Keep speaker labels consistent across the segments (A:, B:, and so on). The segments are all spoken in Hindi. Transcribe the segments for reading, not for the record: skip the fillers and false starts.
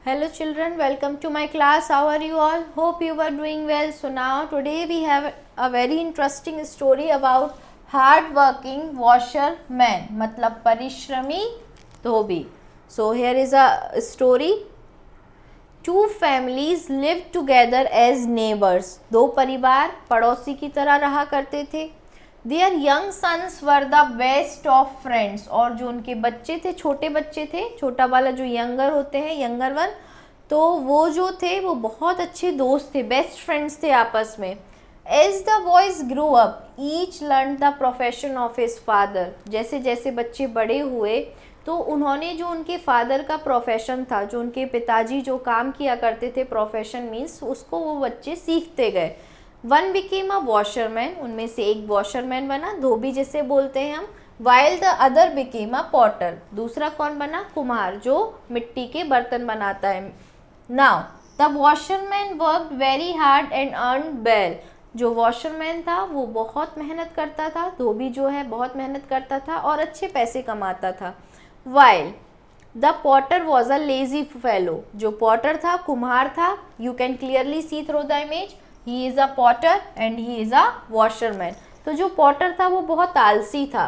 A: Hello children, welcome to my class. How are you all? Hope you are doing well. So now today we have a very interesting story about hard working washerman, मतलब परिश्रमी धोबी. So here is a story. Two families lived together as neighbors. दो परिवार पड़ोसी की तरह रहा करते थे. Their young sons were the best of friends. और जो उनके बच्चे थे, छोटे बच्चे थे, छोटा वाला जो यंगर होते हैं, यंगर वन, तो वो जो थे वो बहुत अच्छे दोस्त थे, बेस्ट फ्रेंड्स थे आपस में. As the boys grew up, each learned the profession of his father. जैसे जैसे बच्चे बड़े हुए तो उन्होंने जो उनके फादर का प्रोफेशन था, जो उनके पिताजी जो काम किया करते थे, प्रोफेशन मीन्स उसको वो बच्चे सीखते गए. वन बिकेम अ वॉशरमैन, उनमें से एक वॉशरमैन बना, धोबी जिसे बोलते हैं हम. While the other became a Potter, दूसरा कौन बना? कुम्हार, जो मिट्टी के बर्तन बनाता है. Now the washerman worked very hard and earn well. जो वॉशरमैन था वो बहुत मेहनत करता था, धोबी जो है बहुत मेहनत करता था और अच्छे पैसे कमाता था. While the Potter was a lazy fellow, जो पॉटर था, कुम्हार था, you can clearly C through the image, he is a Potter and he is a washerman. तो जो पॉटर था वो बहुत आलसी था.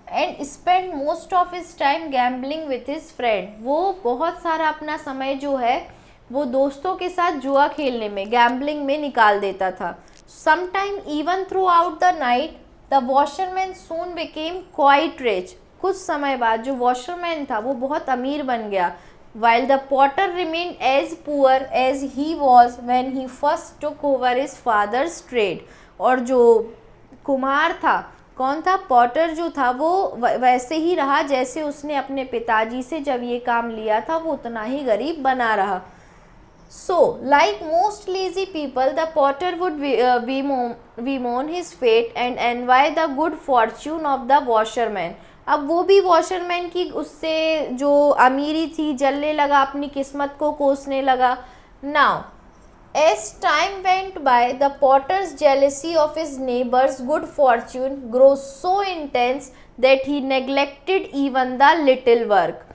A: And spend most of his time gambling with his friend, वो बहुत सारा अपना समय जो है वो दोस्तों के साथ जुआ खेलने में, गैम्बलिंग में निकाल देता था. Sometime even through out the night the washerman soon became quite rich. कुछ समय बाद जो वॉशरमैन था वो बहुत अमीर बन गया. While the potter remained as poor as he was when he first took over his father's trade. और जो कुम्हार था, कौन था? पॉटर जो था वो वैसे ही रहा जैसे उसने अपने पिताजी से जब ये काम लिया था, वो उतना ही गरीब बना रहा. So, like most lazy people, the potter would bemoan his fate and envy the good fortune of the washerman. अब वो भी वॉशरमैन की उससे जो अमीरी थी जलने लगा, अपनी किस्मत को कोसने लगा. Now as time went by the potter's jealousy of his neighbours good fortune grow so intense that he neglected even the little work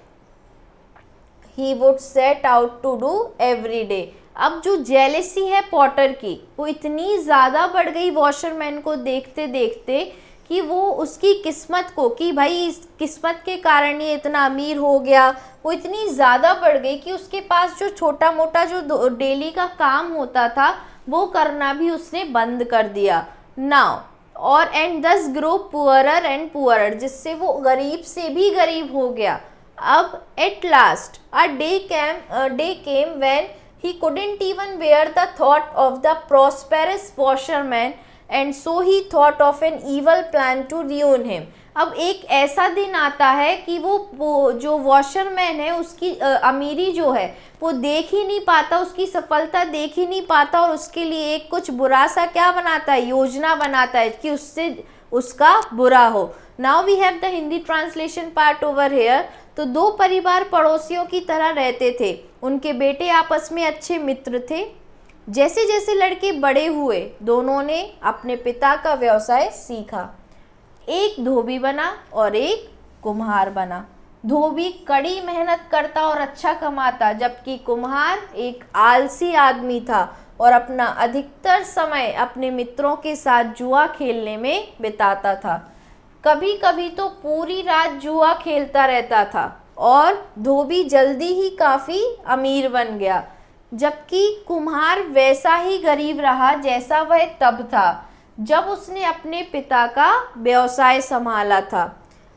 A: he would set out to do every day. अब जो जेलेसी है पॉटर की वो इतनी ज़्यादा बढ़ गई वॉशरमैन को देखते देखते कि वो उसकी किस्मत को, कि भाई इस किस्मत के कारण ये इतना अमीर हो गया, वो इतनी ज़्यादा बढ़ गई कि उसके पास जो छोटा मोटा जो डेली का काम होता था वो करना भी उसने बंद कर दिया. नाउ और एंड दस ग्रो पुअरर एंड पुअरर, जिससे वो गरीब से भी गरीब हो गया. अब at last a day came when he couldn't even bear the thought of the prosperous washerman and so he thought of an evil plan to ruin him. अब एक ऐसा दिन आता है कि वो जो वॉशरमैन है उसकी अमीरी जो है वो देख ही नहीं पाता, उसकी सफलता देख ही नहीं पाता और उसके लिए एक कुछ बुरा सा क्या बनाता है, योजना बनाता है कि उससे उसका बुरा हो. Now we have the Hindi translation part over here. तो दो परिवार पड़ोसियों की तरह रहते थे, उनके बेटे आपस में अच्छे मित्र थे. जैसे जैसे लड़के बड़े हुए दोनों ने अपने पिता का व्यवसाय सीखा. एक धोबी बना और एक कुम्हार बना. धोबी कड़ी मेहनत करता और अच्छा कमाता, जबकि कुम्हार एक आलसी आदमी था और अपना अधिकतर समय अपने मित्रों के साथ जुआ खेलने में बिताता था. कभी कभी तो पूरी रात जुआ खेलता रहता था और धोबी जल्दी ही काफ़ी अमीर बन गया, जबकि कुम्हार वैसा ही गरीब रहा जैसा वह तब था जब उसने अपने पिता का व्यवसाय संभाला था.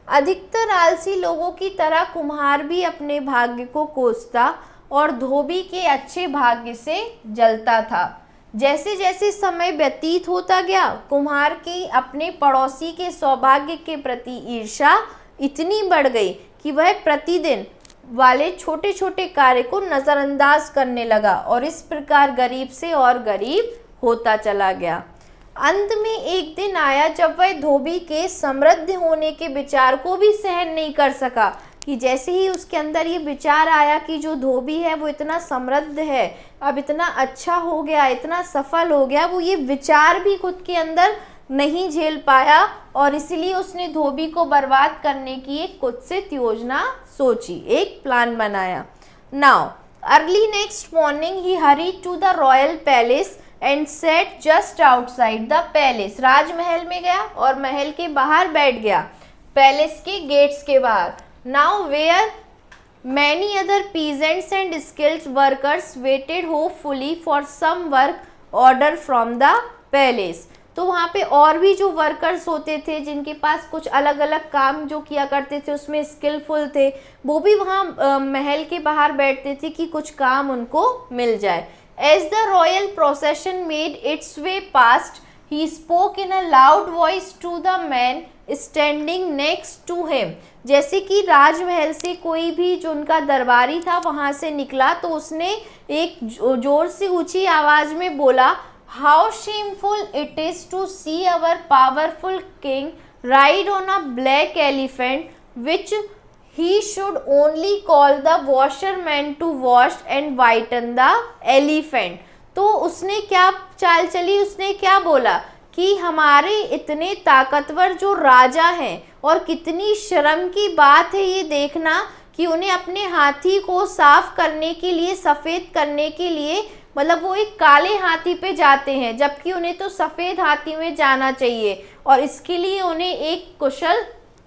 A: अधिकतर आलसी लोगों की तरह कुम्हार भी अपने भाग्य को कोसता और धोबी के अच्छे भाग्य से जलता था. जैसे जैसे समय व्यतीत होता गया, कुम्हार की अपने पड़ोसी के सौभाग्य के प्रति ईर्ष्या इतनी बढ़ गई कि वह प्रतिदिन वाले छोटे छोटे कार्य को नज़रअंदाज करने लगा और इस प्रकार गरीब से और गरीब होता चला गया. अंत में एक दिन आया जब वह धोबी के समृद्ध होने के विचार को भी सहन नहीं कर सका, कि जैसे ही उसके अंदर ये विचार आया कि जो धोबी है वो इतना समृद्ध है, अब इतना अच्छा हो गया, इतना सफल हो गया, वो ये विचार भी खुद के अंदर नहीं झेल पाया और इसलिए उसने धोबी को बर्बाद करने की एक कुत्सित योजना सोची, एक प्लान बनाया. Now early next morning he hurried to the royal palace and sat just outside the palace. राजमहल में गया और महल के बाहर बैठ गया, पैलेस के गेट्स के बाहर। Now were many other peasants and skilled workers waited hopefully for some work order from the palace. तो वहाँ पे और भी जो वर्कर्स होते थे जिनके पास कुछ अलग अलग काम जो किया करते थे, उसमें स्किलफुल थे, वो भी वहाँ महल के बाहर बैठते थे कि कुछ काम उनको मिल जाए। As the royal procession made its way past he spoke in a loud voice to the man standing next to him. जैसे कि राजमहल से कोई भी जो उनका दरबारी था वहाँ से निकला तो उसने एक जोर से ऊंची आवाज़ में बोला, how shameful it is to see our powerful king ride on a black elephant which he should only call the washerman to wash and whiten the elephant. तो उसने क्या चाल चली, उसने क्या बोला कि हमारे इतने ताकतवर जो राजा हैं, और कितनी शर्म की बात है ये देखना कि उन्हें अपने हाथी को साफ करने के लिए, सफ़ेद करने के लिए, मतलब वो एक काले हाथी पे जाते हैं, जबकि उन्हें तो सफ़ेद हाथी में जाना चाहिए और इसके लिए उन्हें एक कुशल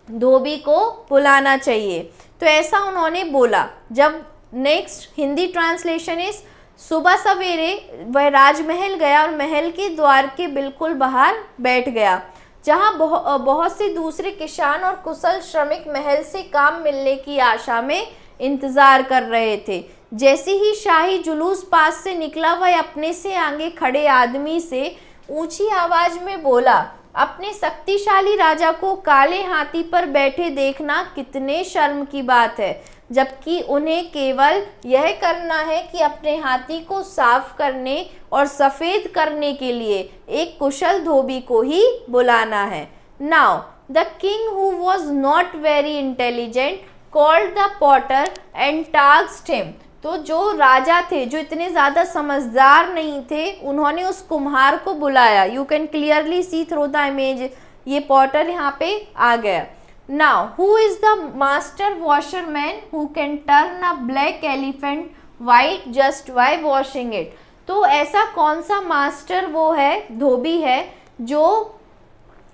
A: धोबी को बुलाना चाहिए। तो ऐसा उन्होंने बोला। जब नेक्स्ट हिंदी ट्रांसलेशन इस सुबह सवेरे वह राजमहल गया और महल के द्वार के बिल्कुल बाहर बैठ गया, जहां बहुत से दूसरे किसान और कुशल श्रमिक महल से काम मिलने की आशा में इंतज़ार कर रहे थे। जैसे ही शाही जुलूस पास से निकला, वह अपने से आगे खड़े आदमी से ऊंची आवाज़ में बोला, अपने शक्तिशाली राजा को काले हाथी पर बैठे देखना कितने शर्म की बात है, जबकि उन्हें केवल यह करना है कि अपने हाथी को साफ करने और सफ़ेद करने के लिए एक कुशल धोबी को ही बुलाना है। Now the king who was not very intelligent called the potter and tasked him. तो जो राजा थे, जो इतने ज़्यादा समझदार नहीं थे, उन्होंने उस कुम्हार को बुलाया। You can clearly C through the image, ये पॉटर यहाँ पे आ गया। Now who is the master washerman who can turn a black elephant white just by washing it. तो ऐसा कौन सा मास्टर वो है, धोबी है, जो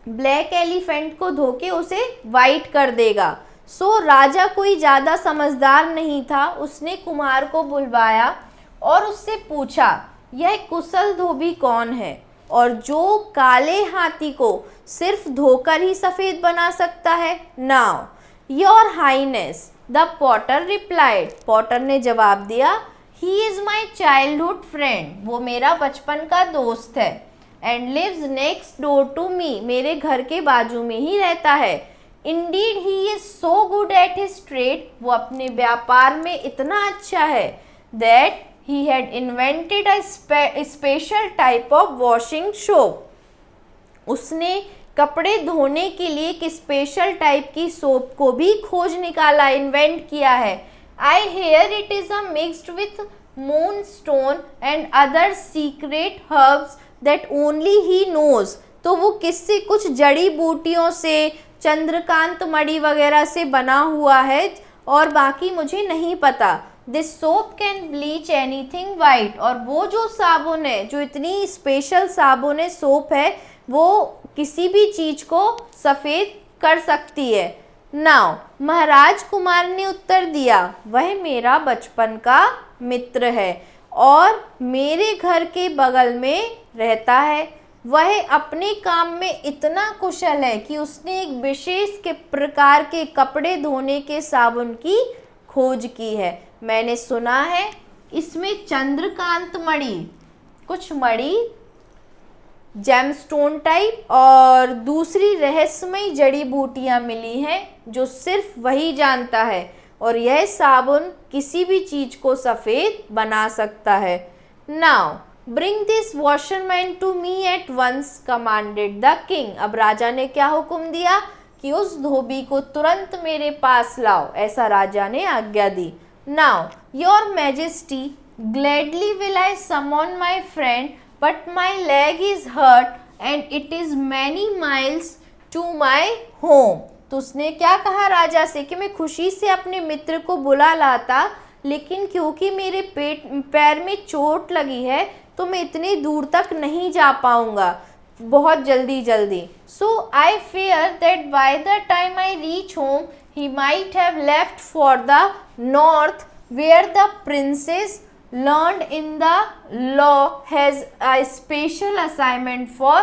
A: ब्लैक एलिफेंट को धो के उसे वाइट कर देगा। सो राजा कोई ज़्यादा समझदार नहीं था, उसने कुम्हार को बुलवाया और उससे पूछा, यह कुशल धोबी कौन है और जो काले हाथी को सिर्फ धोकर ही सफ़ेद बना सकता है? Now your highness, the potter replied. Potter ने जवाब दिया, he is my childhood friend, वो मेरा बचपन का दोस्त है, and lives next door to me, मेरे घर के बाजू में ही रहता है। Indeed he is so good at his trade, वो अपने व्यापार में इतना अच्छा है, that he had invented a special type of washing soap, उसने कपड़े धोने के लिए एक स्पेशल टाइप की सोप को भी खोज निकाला, इन्वेंट किया है। I hear it is a mixed with moon stone and other secret herbs that only he knows. तो वो किससे, कुछ जड़ी बूटियों से, चंद्रकांत मणि वगैरह से बना हुआ है और बाकी मुझे नहीं पता। This soap can bleach anything white, और वो जो साबुन है, जो इतनी स्पेशल साबुन है, सोप है, वो किसी भी चीज़ को सफ़ेद कर सकती है। नाउ महाराज कुमार ने उत्तर दिया, वह मेरा बचपन का मित्र है और मेरे घर के बगल में रहता है। वह अपने काम में इतना कुशल है कि उसने एक विशेष के प्रकार के कपड़े धोने के साबुन की खोज की है। मैंने सुना है इसमें चंद्रकांत मणि, कुछ मणि, जेमस्टोन टाइप और दूसरी रहस्यमयी जड़ी बूटियाँ मिली हैं जो सिर्फ वही जानता है, और यह साबुन किसी भी चीज़ को सफ़ेद बना सकता है। Now bring this washerman to me at once commanded the king. अब राजा ने क्या हुक्म दिया कि उस धोबी को तुरंत मेरे पास लाओ, ऐसा राजा ने आज्ञा दी। Now your majesty gladly will I summon my friend but my leg is hurt and it is many miles to my home. तो उसने क्या कहा राजा से कि मैं खुशी से अपने मित्र को बुला लाता, लेकिन क्योंकि मेरे पैर में चोट लगी है तो मैं इतनी दूर तक नहीं जा पाऊँगा बहुत जल्दी। So I fear that by the time I reach home he might have left for the north where the princess learned in the law has a special assignment for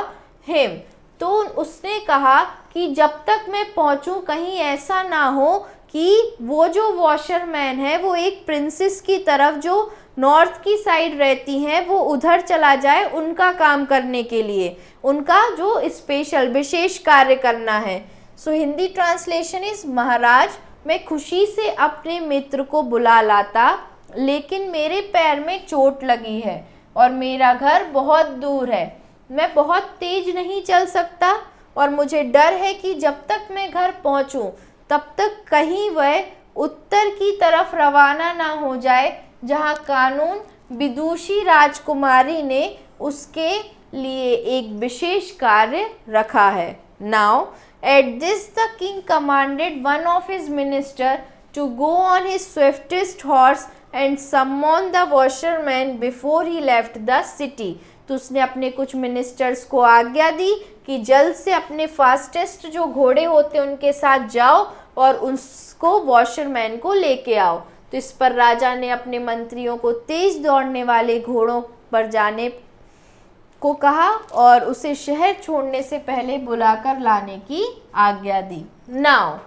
A: him। तो उसने कहा कि जब तक मैं पहुंचूं कहीं ऐसा ना हो कि वो जो वॉशरमैन है वो एक प्रिंसेस की तरफ जो नॉर्थ की साइड रहती हैं वो उधर चला जाए उनका काम करने के लिए, उनका जो स्पेशल विशेष कार्य करना है। सो हिंदी ट्रांसलेशन इज, महाराज मैं खुशी से अपने मित्र को बुला लाता लेकिन मेरे पैर में चोट लगी है और मेरा घर बहुत दूर है, मैं बहुत तेज नहीं चल सकता और मुझे डर है कि जब तक मैं घर पहुंचूं तब तक कहीं वह उत्तर की तरफ रवाना ना हो जाए जहां कानून विदुषी राजकुमारी ने उसके लिए एक विशेष कार्य रखा है। Now at this the king commanded one of his minister to go on his swiftest horse and summon the washerman before he left the city। तो उसने अपने कुछ मिनिस्टर्स को आज्ञा दी कि जल्द से अपने फास्टेस्ट जो घोड़े होते उनके साथ जाओ और उसको वॉशरमैन को लेके आओ। तो इस पर राजा ने अपने मंत्रियों को तेज दौड़ने वाले घोड़ों पर जाने को कहा और उसे शहर छोड़ने से पहले बुलाकर लाने की आज्ञा दी। Now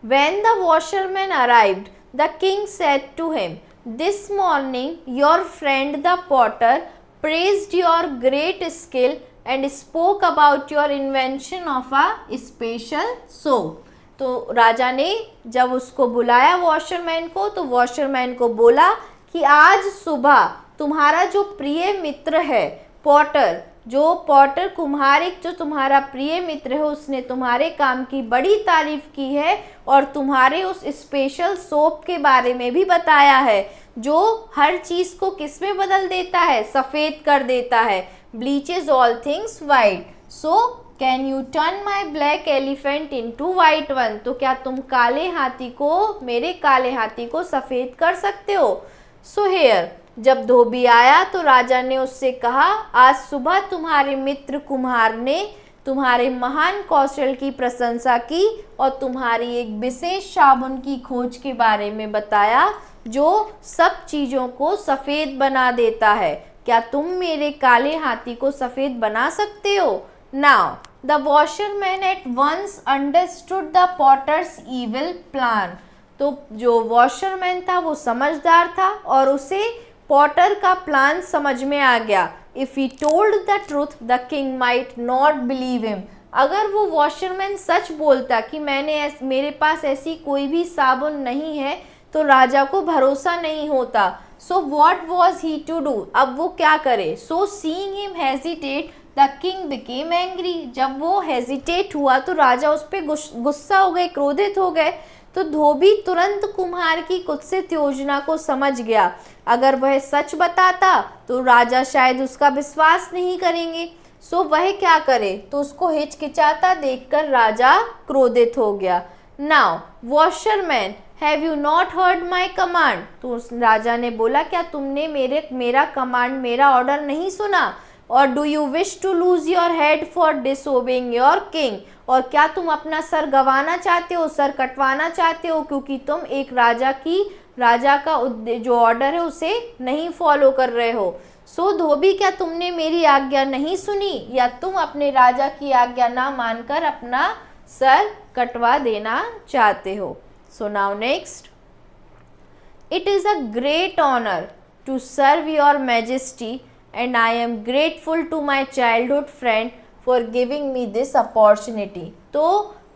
A: when the washerman arrived, the king said to him, this morning your friend the potter praised your great skill and spoke about your invention of a special soap। तो राजा ने जब उसको बुलाया वॉशरमैन को तो वॉशरमैन को बोला कि आज सुबह तुम्हारा जो प्रिय मित्र है पॉटर, जो पॉटर कुम्हार एक जो तुम्हारा प्रिय मित्र है उसने तुम्हारे काम की बड़ी तारीफ की है और तुम्हारे उस स्पेशल सोप के बारे में भी बताया है जो हर चीज़ को किस में बदल देता है, सफ़ेद कर देता है, bleaches all things white. So can U turn my black elephant into white one. तो क्या तुम काले हाथी को, मेरे काले हाथी को सफ़ेद कर सकते हो। सो हेयर जब धोबी आया तो राजा ने उससे कहा, आज सुबह तुम्हारे मित्र कुम्हार ने तुम्हारे महान कौशल की प्रशंसा की और तुम्हारी एक विशेष साबुन की खोज के बारे में बताया जो सब चीज़ों को सफ़ेद बना देता है। क्या तुम मेरे काले हाथी को सफ़ेद बना सकते हो। Now the washerman at once understood the potter's evil plan. तो जो वॉशरमैन था वो समझदार था और उसे पॉटर का प्लान समझ में आ गया। If he told the truth the king might not believe him. अगर वो वॉशरमैन सच बोलता कि मेरे पास ऐसी कोई भी साबुन नहीं है तो राजा को भरोसा नहीं होता। So what was he to do. अब वो क्या करे। So seeing him hesitate the king became angry. जब वो हेजिटेट हुआ तो राजा उस पर गुस्सा हो गए, क्रोधित हो गए। तो धोबी तुरंत कुम्हार की कुत्सित योजना को समझ गया। अगर वह सच बताता तो राजा शायद उसका विश्वास नहीं करेंगे। सो वह क्या करे। तो उसको हिचकिचाता देखकर राजा क्रोधित हो गया। Now washerman have you not heard my command. तो उस राजा ने बोला, क्या तुमने मेरा कमांड, मेरा ऑर्डर नहीं सुना। और do you wish to lose your head for disobeying your king. और क्या तुम अपना सर गंवाना चाहते हो, सर कटवाना चाहते हो क्योंकि तुम एक राजा का जो ऑर्डर है उसे नहीं फॉलो कर रहे हो। सो धोबी, क्या तुमने मेरी आज्ञा नहीं सुनी या तुम अपने राजा की आज्ञा ना मानकर अपना सर कटवा देना चाहते हो। So now next, it is a great honour to serve your majesty and I am grateful to my childhood friend for giving me this opportunity। तो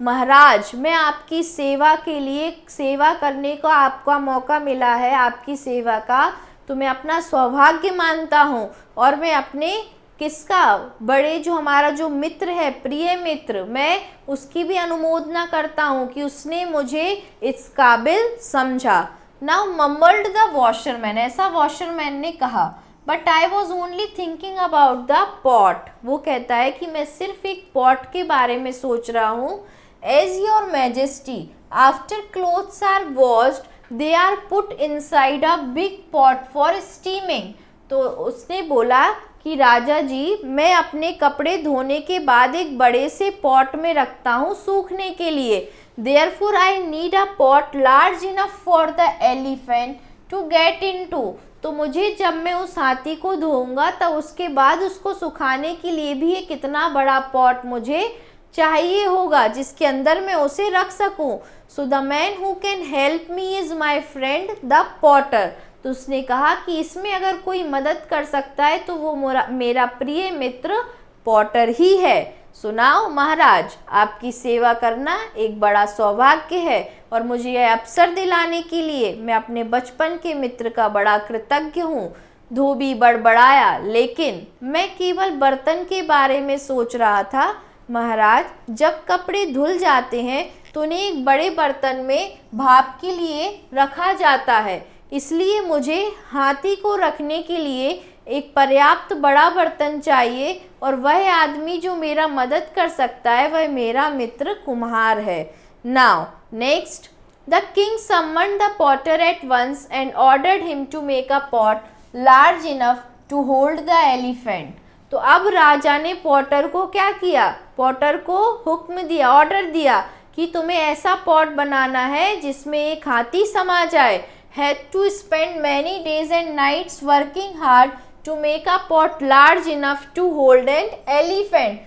A: महाराज, मैं आपकी सेवा के लिए, सेवा करने का आपका मौका मिला है, आपकी सेवा का, तो मैं अपना सौभाग्य मानता हूँ और मैं अपने किसका, बड़े जो हमारा जो मित्र है, प्रिय मित्र, मैं उसकी भी अनुमोदना करता हूँ कि उसने मुझे इस काबिल समझा। Now mumbled the washerman. ऐसा वॉशरमैन ने कहा, but I was only thinking about the pot. वो कहता है कि मैं सिर्फ एक पॉट के बारे में सोच रहा हूँ। As your majesty after clothes are washed they are put inside a big pot for steaming. तो उसने बोला कि राजा जी, मैं अपने कपड़े धोने के बाद एक बड़े से पॉट में रखता हूँ सूखने के लिए। Therefore I need a pot large enough for the elephant to get into. तो मुझे जब मैं उस हाथी को धोऊंगा तब उसके बाद उसको सुखाने के लिए भी एक इतना बड़ा पॉट मुझे चाहिए होगा जिसके अंदर मैं उसे रख सकूं। So the man who can help me is my friend the Potter. तो उसने कहा कि इसमें अगर कोई मदद कर सकता है तो वो मेरा प्रिय मित्र पॉटर ही है। सुनाओ महाराज, आपकी सेवा करना एक बड़ा सौभाग्य है और मुझे यह अवसर दिलाने के लिए मैं अपने बचपन के मित्र का बड़ा कृतज्ञ हूँ। धोबी बड़बड़ाया, लेकिन मैं केवल बर्तन के बारे में सोच रहा था महाराज। जब कपड़े धुल जाते हैं तो उन्हें एक बड़े बर्तन में भाप के लिए रखा जाता है, इसलिए मुझे हाथी को रखने के लिए एक पर्याप्त बड़ा बर्तन चाहिए और वह आदमी जो मेरा मदद कर सकता है वह मेरा मित्र कुम्हार है। Now next, the king summoned the potter at once and ordered him to make a pot large enough to hold the elephant. तो अब राजा ने पॉटर को क्या किया? पॉटर को हुक्म दिया, ऑर्डर दिया कि तुम्हें ऐसा पॉट बनाना है जिसमें एक हाथी समा जाए। Had to spend many days and nights working hard to make a pot large enough to hold an elephant।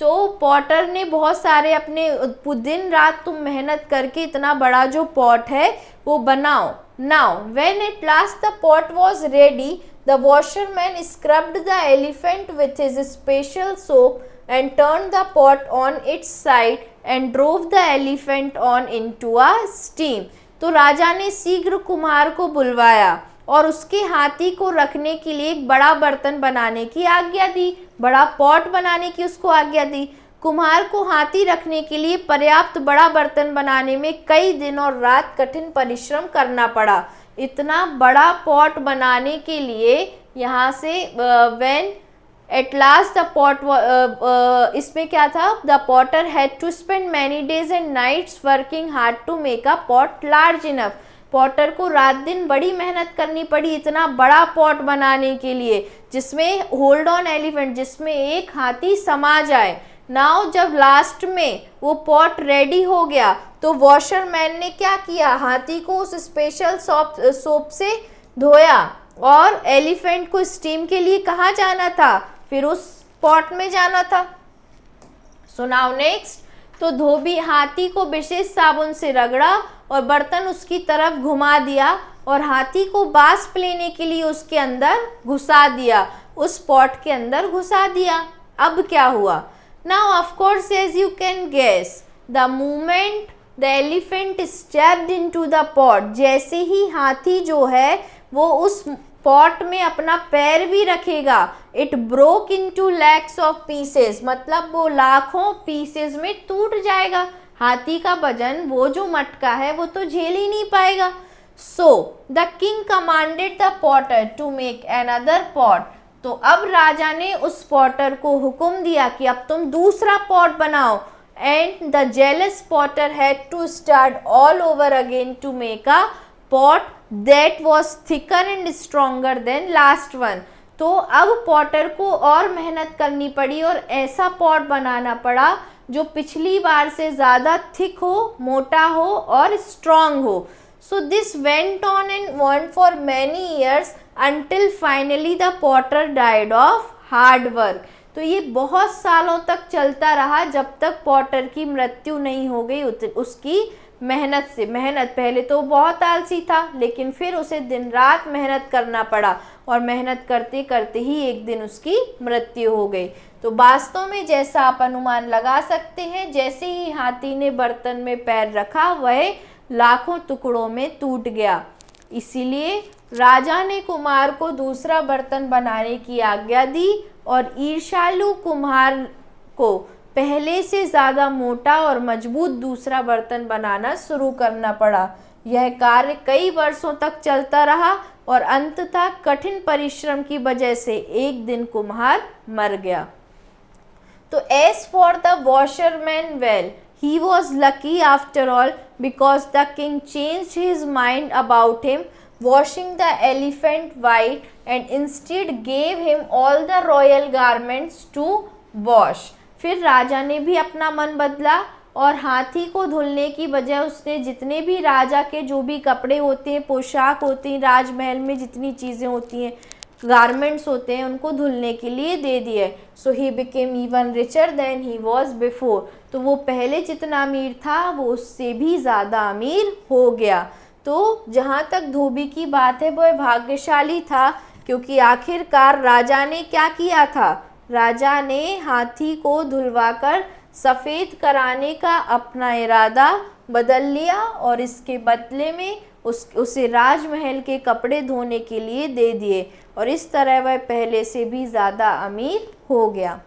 A: तो पॉटर ने बहुत सारे अपने दिन रात तुम मेहनत करके इतना बड़ा जो पॉट है वो बनाओ। Now when at last the pot was ready, the washerman scrubbed the elephant with his special soap and turned the pot on its side and drove the elephant on into a steam। तो राजा ने शीघ्र कुम्हार को बुलवाया और उसके हाथी को रखने के लिए एक बड़ा बर्तन बनाने की आज्ञा दी, बड़ा पॉट बनाने की उसको आज्ञा दी। कुम्हार को हाथी रखने के लिए पर्याप्त बड़ा बर्तन बनाने में कई दिन और रात कठिन परिश्रम करना पड़ा। इतना बड़ा पॉट बनाने के लिए यहाँ से when at last the pot, इसमें क्या था? The potter had to spend many days and nights working hard to make a pot large enough. Potter को रात दिन बड़ी मेहनत करनी पड़ी इतना बड़ा पॉट बनाने के लिए जिसमें होल्ड ऑन एलिफेंट, जिसमें एक हाथी समा जाए। नाउ जब लास्ट में वो पॉट रेडी हो गया तो वॉशरमैन ने क्या किया? हाथी को उस स्पेशल सोप से धोया और एलिफेंट को स्टीम के लिए कहाँ जाना था? फिर उस पॉट में जाना था। सो नाउ नेक्स्ट, तो धोबी हाथी को विशेष साबुन से रगड़ा और बर्तन उसकी तरफ घुमा दिया और हाथी को बाष्प लेने के लिए उसके अंदर घुसा दिया, उस पॉट के अंदर घुसा दिया। अब क्या हुआ? Now of course as you can guess, the moment the elephant stepped into the pot, जैसे ही हाथी जो है वो उस पॉट में अपना पैर भी रखेगा, it broke into lakhs of pieces, मतलब वो लाखों पीसेस में टूट जाएगा। हाथी का वजन, वो जो मटका है वो तो झेल ही नहीं पाएगा। So the king commanded the potter to make another pot. तो अब राजा ने उस पॉटर को हुक्म दिया कि अब तुम दूसरा पॉट बनाओ। And the jealous potter had to start all over again to make a pot that was thicker and stronger than last one। तो अब पॉटर को और मेहनत करनी पड़ी और ऐसा पॉट बनाना पड़ा जो पिछली बार से ज़्यादा थिक हो, मोटा हो और स्ट्रॉन्ग हो। So this went on and went for many years until finally the potter died of hard work। तो ये बहुत सालों तक चलता रहा जब तक पॉटर की मृत्यु नहीं हो गई उसकी मेहनत से। मेहनत, पहले तो बहुत आलसी था लेकिन फिर उसे दिन रात मेहनत करना पड़ा और मेहनत करते करते ही एक दिन उसकी मृत्यु हो गई। तो वास्तव में जैसा आप अनुमान लगा सकते हैं, जैसे ही हाथी ने बर्तन में पैर रखा वह लाखों टुकड़ों में टूट गया। इसीलिए राजा ने कुम्हार को दूसरा बर्तन बनाने की आज्ञा दी और ईर्ष्यालु कुम्हार को पहले से ज़्यादा मोटा और मजबूत दूसरा बर्तन बनाना शुरू करना पड़ा। यह कार्य कई वर्षों तक चलता रहा और अंततः कठिन परिश्रम की वजह से एक दिन कुम्हार मर गया। तो as for the washerman well He was lucky after all because the king changed his mind about him, washing the elephant white and instead gave him all the royal garments to wash. फिर राजा ने भी अपना मन बदला और हाथी को धुलने की बजाय उसने जितने भी राजा के जो भी कपड़े होते हैं, पोशाक होती हैं, राजमहल में जितनी चीज़ें होती हैं, गारमेंट्स होते हैं, उनको धुलने के लिए दे दिए. So he became even richer than he was before. तो वो पहले जितना अमीर था वो उससे भी ज़्यादा अमीर हो गया. तो जहाँ तक धोबी की बात है वो भाग्यशाली था, क्योंकि आखिरकार राजा ने क्या किया था, राजा ने हाथी को धुलवाकर सफ़ेद कराने का अपना इरादा बदल लिया और इसके बदले में उसे राजमहल के कपड़े धोने के लिए दे दिए और इस तरह वह पहले से भी ज़्यादा अमीर हो गया.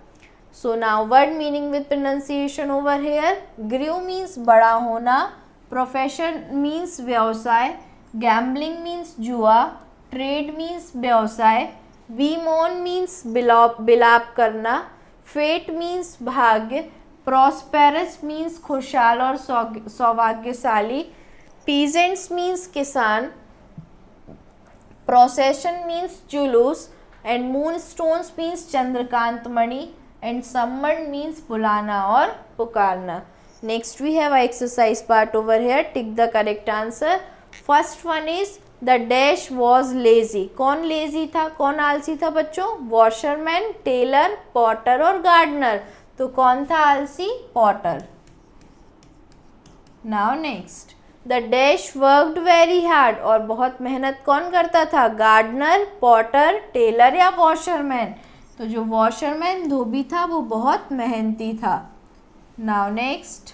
A: So now word meaning with pronunciation over here. Grow means बड़ा होना, प्रोफेशन मीन्स व्यवसाय, गैम्बलिंग मीन्स जुआ, ट्रेड मीन्स व्यवसाय, बीमोन मीन्स बिलाप करना, फेट मीन्स भाग्य, प्रॉस्पेरस मीन्स खुशहाल और सौभाग्यशाली, पीजेंट्स मीन्स किसान, प्रोसेशन मीन्स जुलूस, एंड मून स्टोन्स मीन्स चंद्रकांत मणि, एंड सम्मन मीन्स बुलाना और पुकारना. Next we have exercise part over here. Tick the correct answer. First one is the dash was lazy. कौन लेजी था, कौन आलसी था बच्चों? वॉशरमैन, टेलर, पॉटर और गार्डनर. तो कौन था आलसी? Potter. Now next, the dash worked very hard. और बहुत मेहनत कौन करता था? गार्डनर, पॉटर, टेलर या वॉशरमैन. तो जो वॉशरमैन धोबी था वो बहुत मेहनती था. Now next,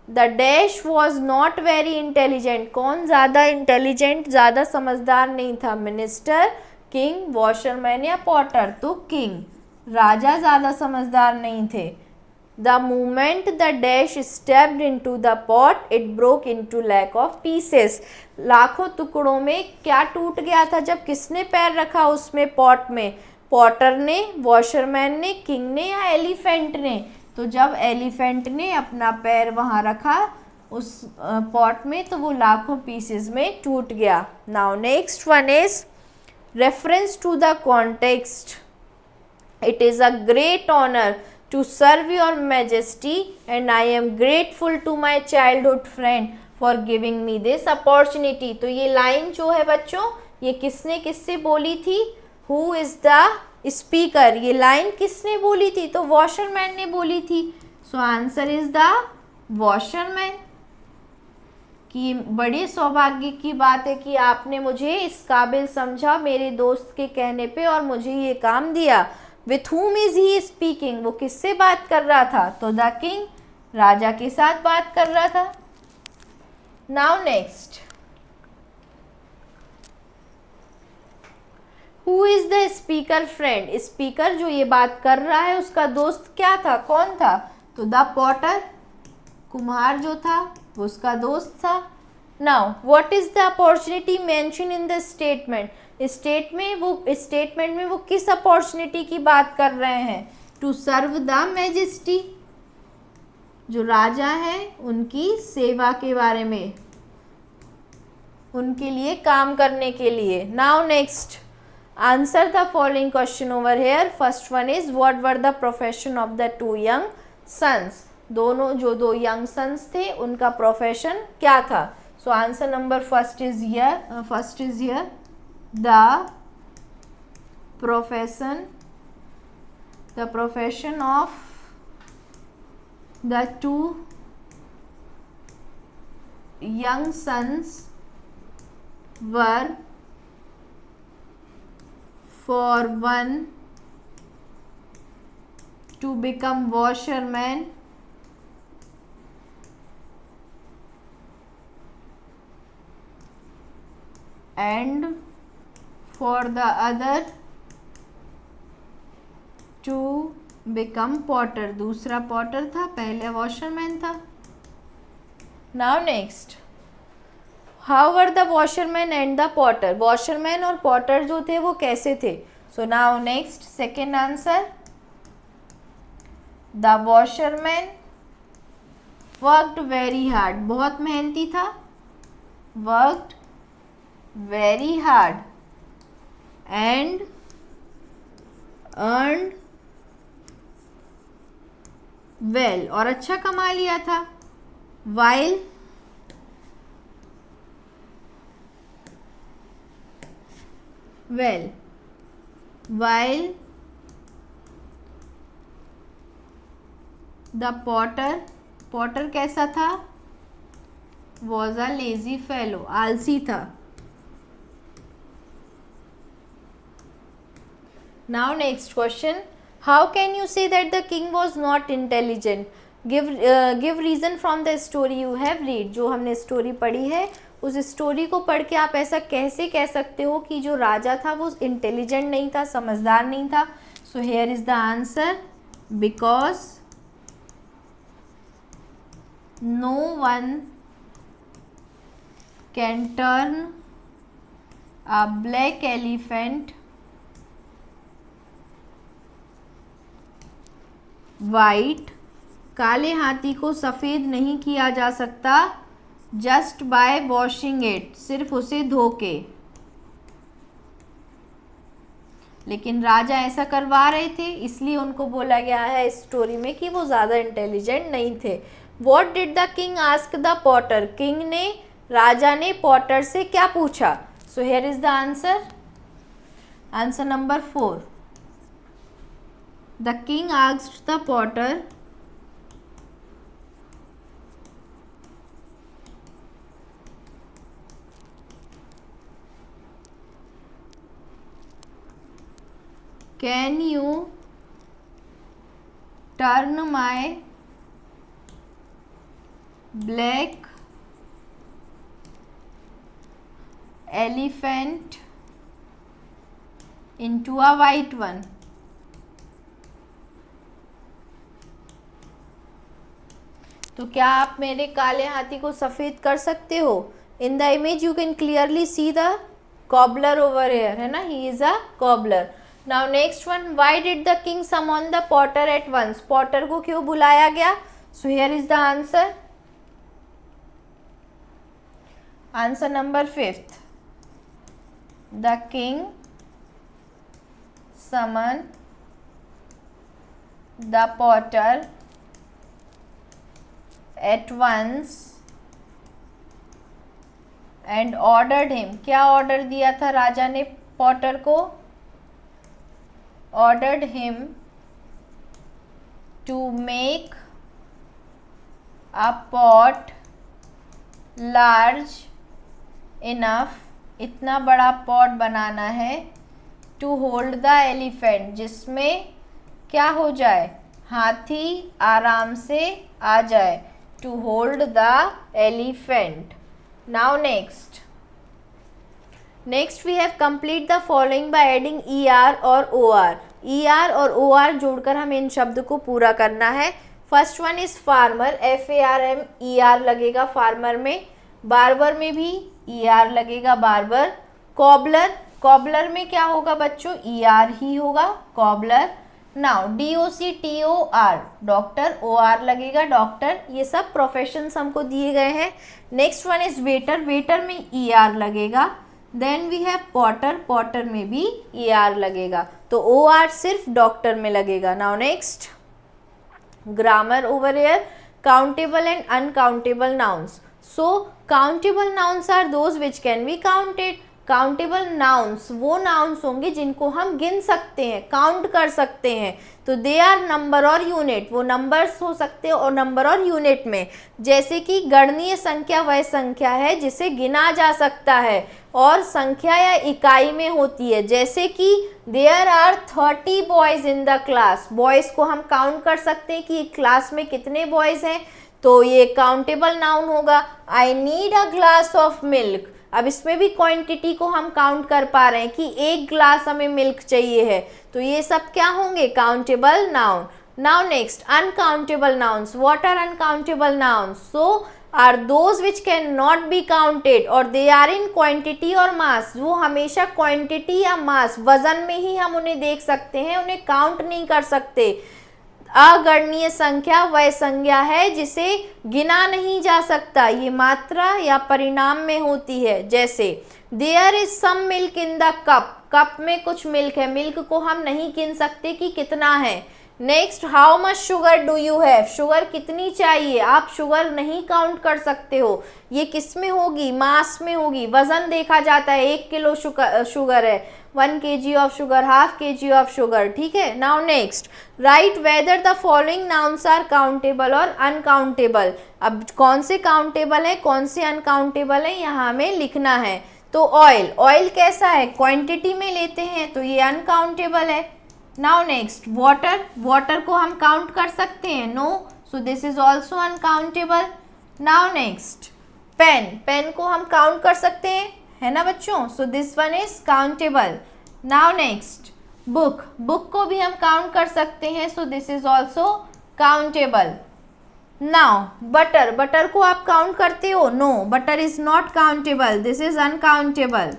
A: the dash was not very intelligent. कौन ज़्यादा इंटेलिजेंट, ज़्यादा समझदार नहीं था? मिनिस्टर, किंग, वॉशरमैन या पॉटर? तो किंग. राजा ज़्यादा समझदार नहीं थे. The moment the dash stepped into the pot it broke into lakh of pieces. लाखों टुकड़ों में क्या टूट गया था जब किसने पैर रखा उसमें, पॉट में? पॉटर ने, वॉशरमैन ने, किंग ने या एलिफेंट ने? तो जब एलिफेंट ने अपना पैर वहाँ रखा उस पॉट में तो वो लाखों पीसेस में टूट गया. Now next one is reference to the context. It is a great honor to serve your majesty and I am grateful to my childhood friend for giving me this opportunity. तो ये लाइन जो है बच्चों, ये किसने किससे बोली थी? Who is the speaker? ये लाइन किसने बोली थी? तो वॉशरमैन ने बोली थी. So answer is the washerman. कि बड़े सौभाग्य की बात है कि आपने मुझे इस काबिल समझा मेरे दोस्त के कहने पे और मुझे ये काम दिया. With whom is he speaking? वो किससे बात कर रहा था? तो द किंग, राजा के साथ बात कर रहा था. Now next, who is the speaker friend? Speaker जो ये बात कर रहा है उसका दोस्त क्या था, कौन था? तो द पॉटर, कुम्हार जो था वो उसका दोस्त था. Now what is the opportunity mention in the statement? Statement में वो किस अपॉर्चुनिटी की बात कर रहे हैं? टू सर्व द मैजेस्टी, जो राजा है उनकी सेवा के बारे में, उनके लिए काम करने के लिए. Now next, answer the following question over here. First one is what were the profession of the two young sons. दोनों जो दो यंग सन्स थे उनका प्रोफेशन क्या था? So answer number first is here the profession of the two young sons were, for one to become washerman and for the other to become potter. दूसरा पॉटर था, पहले वॉशरमैन था. Now next, how were the washerman and the Potter? Washerman और पॉटर जो थे वो कैसे थे? सो now next, second answer, the washerman worked very hard, बहुत मेहनती था, worked very hard and earned well, और अच्छा कमा लिया था, while well, while the Potter, Potter कैसा था, वॉज अ लेजी फेलो, आलसी था। Now next question, how can you से that the king was not intelligent, give reason from the story you have read, जो हमने स्टोरी पढ़ी है उस स्टोरी को पढ़ के आप ऐसा कैसे कह सकते हो कि जो राजा था वो इंटेलिजेंट नहीं था, समझदार नहीं था। So here is the answer, because no one can turn a black elephant white, काले हाथी को सफ़ेद नहीं किया जा सकता, जस्ट बाय वॉशिंग इट, सिर्फ उसे धो के। लेकिन राजा ऐसा करवा रहे थे, इसलिए उनको बोला गया है स्टोरी में कि वो ज़्यादा इंटेलिजेंट नहीं थे। What did the king ask the Potter, king ने, राजा ने पॉटर से क्या पूछा। सो here is the answer, answer number 4, the king asked the Potter can U turn my black elephant into a white one. तो क्या आप मेरे काले हाथी को सफ़ेद कर सकते हो। In the image you can clearly see the cobbler over here, है ना, he is a cobbler. Now next one, why did the king summon the potter at once, potter को क्यों बुलाया गया। So here is the answer, answer number 5, the king summon the potter at once and ordered him, क्या ऑर्डर दिया था राजा ने पॉटर को, ordered him to make a pot large enough, इतना बड़ा पॉट बनाना है, टू होल्ड द एलिफेंट, जिसमें क्या हो जाए, हाथी आराम से आ जाए, to hold the elephant. Now next we have complete the following by adding ER और OR, ER और OR जोड़कर हमें इन शब्द को पूरा करना है। First one is farmer, FARM ER लगेगा फार्मर में, बार्बर में भी ER लगेगा बार्बर, कॉबलर, कॉबलर में क्या होगा बच्चों, ER ही होगा cobbler. Now DOCTOR doctor, OR लगेगा डॉक्टर, ये सब प्रोफेशंस हमको दिए गए हैं। Next one is waiter, waiter में ER लगेगा। Then we have potter, potter में भी ER लगेगा, तो OR सिर्फ डॉक्टर में लगेगा। Now next grammar over here, countable and uncountable nouns. So countable nouns are those which can be counted, countable nouns वो नाउन्स होंगे जिनको हम गिन सकते हैं, काउंट कर सकते हैं, तो दे आर नंबर और यूनिट, वो नंबर्स हो सकते हैं और नंबर और यूनिट में। जैसे कि गणनीय संख्या वह संख्या है जिसे गिना जा सकता है और संख्या या इकाई में होती है, जैसे कि there are 30 boys in the class, boys को हम काउंट कर सकते हैं कि क्लास में कितने बॉयज़ हैं, तो ये काउंटेबल नाउन होगा। आई need a glass of milk, अब इसमें भी क्वांटिटी को हम काउंट कर पा रहे हैं कि एक ग्लास हमें मिल्क चाहिए है, तो ये सब क्या होंगे, countable noun. Now next uncountable nouns, what are uncountable nouns, so are those which can not be counted और दे आर इन क्वांटिटी और मास, वो हमेशा क्वांटिटी या मास वजन में ही हम उन्हें देख सकते हैं, उन्हें काउंट नहीं कर सकते। अगणनीय संख्या वह संख्या है जिसे गिना नहीं जा सकता, ये मात्रा या परिणाम में होती है। जैसे there is some milk in the cup, cup में कुछ मिल्क है, मिल्क को हम नहीं गिन सकते कि कितना है। Next, how much sugar do you have, sugar कितनी चाहिए, आप शुगर नहीं काउंट कर सकते हो, ये किस में होगी, मास में होगी, वजन देखा जाता है, 1 किलो शुगर है, 1 kg of sugar, half kg of sugar, ठीक है। Now next, write whether the following nouns are countable और अनकाउंटेबल, अब कौन से काउंटेबल है कौन से अनकाउंटेबल है यहाँ हमें लिखना है। तो ऑयल, ऑयल कैसा है, क्वांटिटी में लेते हैं तो ये अनकाउंटेबल है। नाउ नेक्स्ट, वाटर, वाटर को हम काउंट कर सकते हैं, no, so this is also uncountable. Now next, pen, pen को हम काउंट कर सकते हैं, है ना बच्चों, so this one is countable. Now next, book, book को भी हम काउंट कर सकते हैं, so this is also countable. Now butter, butter को आप काउंट करते हो, no, butter is not countable, this is uncountable.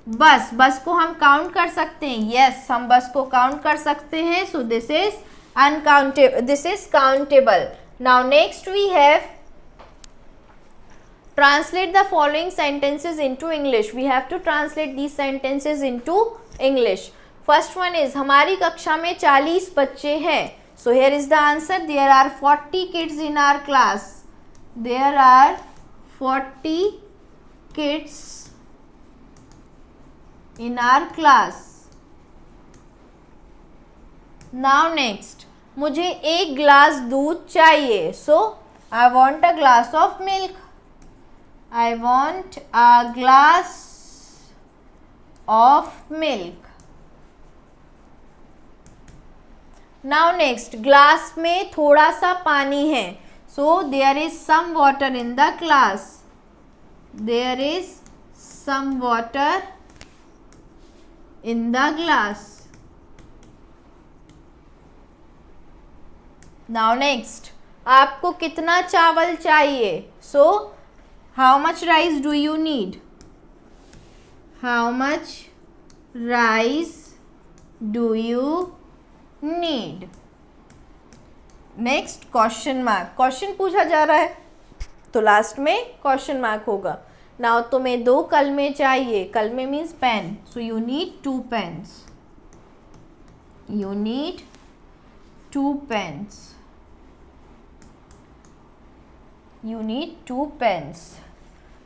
A: Bus, bus को हम काउंट कर सकते हैं, यस, हम बस को काउंट कर सकते हैं, so this is uncountable, this is countable. Now next we have translate the following sentences into English, we have to translate these sentences into English. First one is, हमारी कक्षा में 40 बच्चे हैं, so here is the answer, there are 40 kids in our class, there are 40 kids in our class. Now next, मुझे 1 ग्लास दूध चाहिए, so I want a glass of milk, I want a glass of milk. Now next, glass में थोड़ा सा पानी है, so there is some water in the glass, there is some water in the glass. Now next, आपको कितना चावल चाहिए, so how much rice do you need, how much rice do you need. Next, question mark, question पूछा जा रहा है तो लास्ट में क्वेश्चन मार्क होगा। नाउ तुम्हें 2 कलमे चाहिए, कलमे means pen, so you need 2 pens, you need 2 pens, you need 2 pens.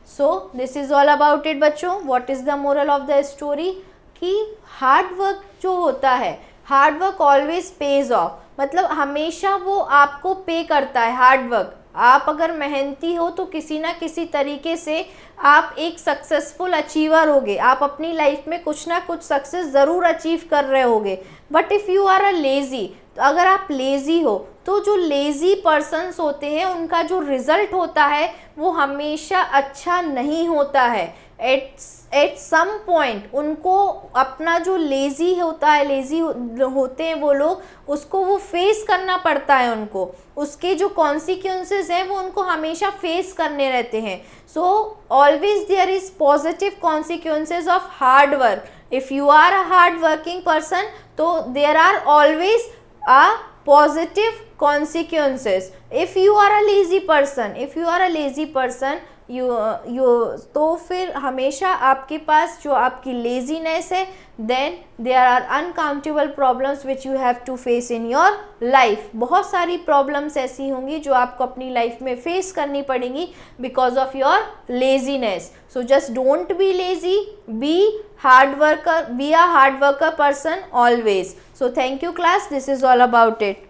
A: So this is all about it बच्चों. What is the moral of the story? कि हार्ड वर्क जो होता है, hard work always page of, मतलब हमेशा वो आपको पे करता है हार्ड वर्क। आप अगर मेहनती हो तो किसी ना किसी तरीके से आप एक सक्सेसफुल अचीवर होगे, आप अपनी लाइफ में कुछ ना कुछ सक्सेस ज़रूर अचीव कर रहे होगे। But if you are a lazy, तो अगर आप लेज़ी हो तो जो लेज़ी पर्सन्स होते हैं उनका जो रिज़ल्ट होता है वो हमेशा अच्छा नहीं होता है। एट सम पॉइंट उनको अपना जो लेज़ी होता है, लेज़ी होते हैं वो लोग, उसको वो फेस करना पड़ता है, उनको उसके जो कॉन्सिक्वेंसेस हैं वो उनको हमेशा फेस करने रहते हैं। So always there is positive consequences of hard work. If you are a hard working person तो there are always a positive consequences. If you are a lazy person, तो फिर हमेशा आपके पास जो आपकी लेजीनेस है, then there are uncountable problems which you have to face in your life. बहुत सारी प्रॉब्लम्स ऐसी होंगी जो आपको अपनी लाइफ में फेस करनी पड़ेंगी because of your laziness. So just don't be lazy, be hard worker, be a hard worker person always. So thank you class, this is all about it.